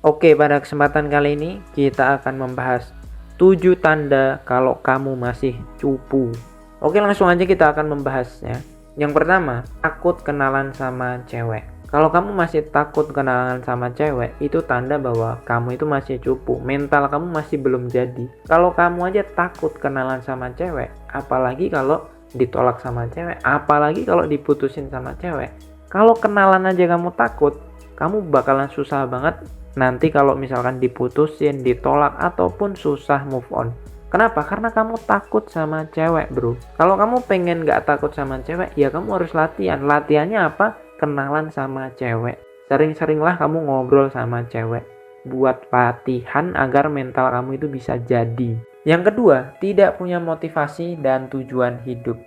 Oke, pada kesempatan kali ini kita akan membahas 7 tanda kalau kamu masih cupu. Oke, langsung aja kita akan membahasnya. Yang pertama, takut kenalan sama cewek. Kalau kamu masih takut kenalan sama cewek, itu tanda bahwa kamu itu masih cupu. Mental kamu masih belum jadi. Kalau kamu aja takut kenalan sama cewek, apalagi kalau ditolak sama cewek, apalagi kalau diputusin sama cewek. Kalau kenalan aja kamu takut, kamu bakalan susah banget nanti kalau misalkan diputusin, ditolak, ataupun susah move on. Kenapa? Karena kamu takut sama cewek, bro. Kalau kamu pengen gak takut sama cewek, ya kamu harus latihan. Latihannya apa? Kenalan sama cewek. Sering-seringlah kamu ngobrol sama cewek. Buat latihan agar mental kamu itu bisa jadi. Yang kedua, tidak punya motivasi dan tujuan hidup.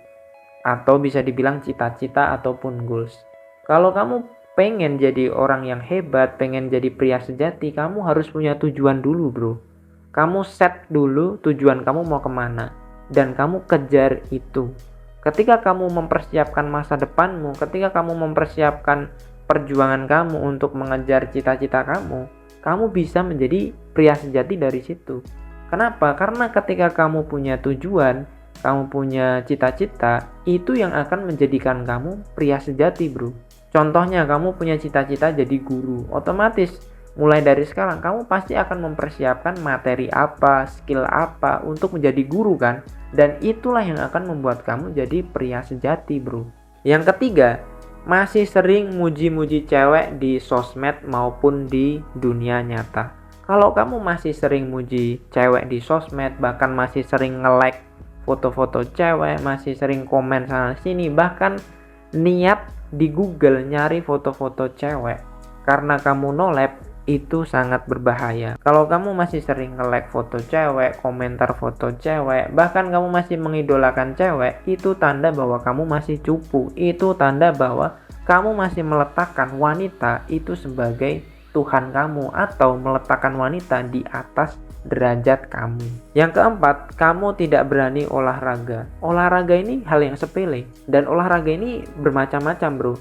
Atau bisa dibilang cita-cita ataupun goals. Kalau kamu pengen jadi orang yang hebat, pengen jadi pria sejati, kamu harus punya tujuan dulu, bro. Kamu set dulu tujuan kamu mau kemana, dan kamu kejar itu. Ketika kamu mempersiapkan masa depanmu, ketika kamu mempersiapkan perjuangan kamu untuk mengejar cita-cita kamu bisa menjadi pria sejati dari situ. Kenapa? Karena ketika kamu punya tujuan, kamu punya cita-cita, itu yang akan menjadikan kamu pria sejati, bro. Contohnya, kamu punya cita-cita jadi guru, otomatis mulai dari sekarang kamu pasti akan mempersiapkan materi apa, skill apa untuk menjadi guru kan? Dan itulah yang akan membuat kamu jadi pria sejati, bro. Yang ketiga, masih sering muji-muji cewek di sosmed maupun di dunia nyata. Kalau kamu masih sering muji cewek di sosmed, bahkan masih sering nge-like foto-foto cewek, masih sering komen sana sini, bahkan niat di Google nyari foto-foto cewek karena kamu nolep, itu sangat berbahaya. Kalau kamu masih sering nge-like foto cewek, komentar foto cewek, bahkan kamu masih mengidolakan cewek, itu tanda bahwa kamu masih cupu. Itu tanda bahwa kamu masih meletakkan wanita itu sebagai Tuhan kamu, atau meletakkan wanita di atas derajat kamu. Yang keempat, kamu tidak berani olahraga. Olahraga ini hal yang sepele, dan olahraga ini bermacam-macam, bro.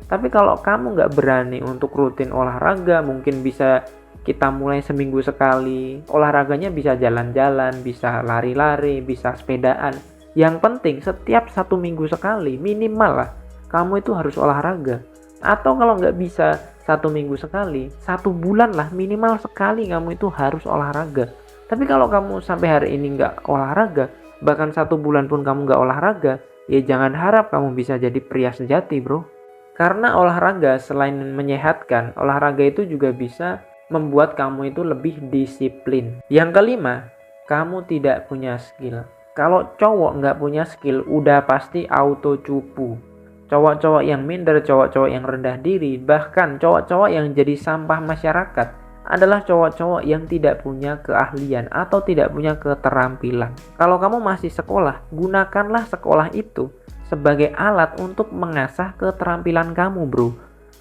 Tapi kalau kamu nggak berani untuk rutin olahraga, mungkin bisa kita mulai seminggu sekali. Olahraganya bisa jalan-jalan, bisa lari-lari, bisa sepedaan. Yang penting setiap 1 minggu sekali minimal lah kamu itu harus olahraga. Atau kalau nggak bisa 1 minggu sekali, 1 bulan lah minimal sekali kamu itu harus olahraga. Tapi kalau kamu sampai hari ini nggak olahraga, bahkan 1 bulan pun kamu nggak olahraga, ya jangan harap kamu bisa jadi pria sejati, bro. Karena olahraga selain menyehatkan, olahraga itu juga bisa membuat kamu itu lebih disiplin. Yang kelima, kamu tidak punya skill. Kalau cowok nggak punya skill, udah pasti auto cupu. Cowok-cowok yang minder, cowok-cowok yang rendah diri, bahkan cowok-cowok yang jadi sampah masyarakat adalah cowok-cowok yang tidak punya keahlian atau tidak punya keterampilan. Kalau kamu masih sekolah, gunakanlah sekolah itu sebagai alat untuk mengasah keterampilan kamu, bro.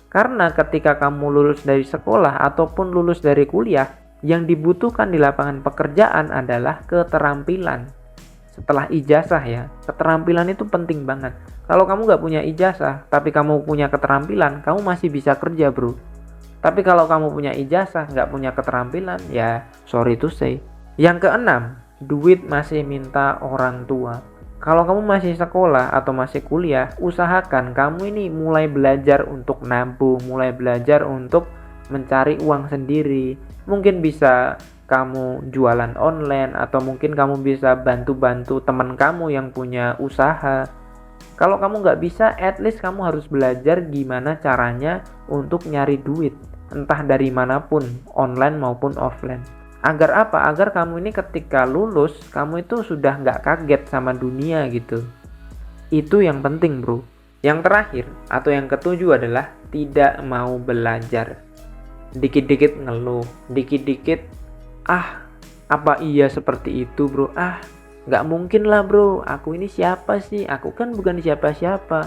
Karena ketika kamu lulus dari sekolah ataupun lulus dari kuliah, yang dibutuhkan di lapangan pekerjaan adalah keterampilan. Setelah ijazah ya, keterampilan itu penting banget. Kalau kamu nggak punya ijazah, tapi kamu punya keterampilan, kamu masih bisa kerja, bro. Tapi kalau kamu punya ijazah, nggak punya keterampilan, ya sorry to say. Yang keenam, duit masih minta orang tua. Kalau kamu masih sekolah atau masih kuliah, usahakan kamu ini mulai belajar untuk nabung, mulai belajar untuk mencari uang sendiri. Mungkin bisa kamu jualan online, atau mungkin kamu bisa bantu-bantu teman kamu yang punya usaha. Kalau kamu nggak bisa, at least kamu harus belajar gimana caranya untuk nyari duit, entah dari manapun, online maupun offline. Agar apa? Agar kamu ini ketika lulus, kamu itu sudah nggak kaget sama dunia gitu. Itu yang penting, bro. Yang terakhir atau yang ketujuh adalah tidak mau belajar. Dikit-dikit ngeluh, dikit-dikit apa iya seperti itu, bro? Nggak mungkin lah, bro. Aku ini siapa sih? Aku kan bukan siapa-siapa.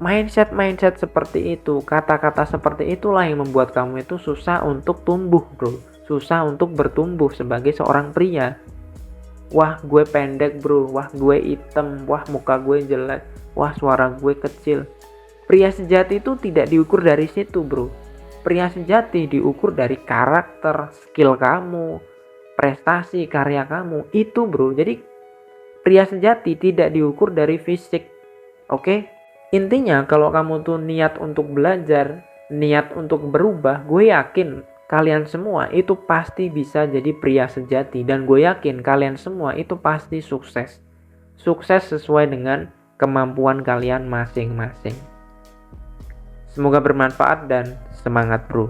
Mindset seperti itu, kata-kata seperti itulah yang membuat kamu itu susah untuk tumbuh, bro. Susah untuk bertumbuh sebagai seorang pria. Wah, gue pendek, bro. Wah, gue hitam. Wah, muka gue jelek. Wah, suara gue kecil. Pria sejati itu tidak diukur dari situ, bro. Pria sejati diukur dari karakter, skill kamu, prestasi, karya kamu. Itu bro. Jadi pria sejati tidak diukur dari fisik. Oke? Intinya kalau kamu tuh niat untuk belajar, niat untuk berubah, gue yakin kalian semua itu pasti bisa jadi pria sejati. Dan gue yakin kalian semua itu pasti sukses. Sukses sesuai dengan kemampuan kalian masing-masing. Semoga bermanfaat dan semangat bro.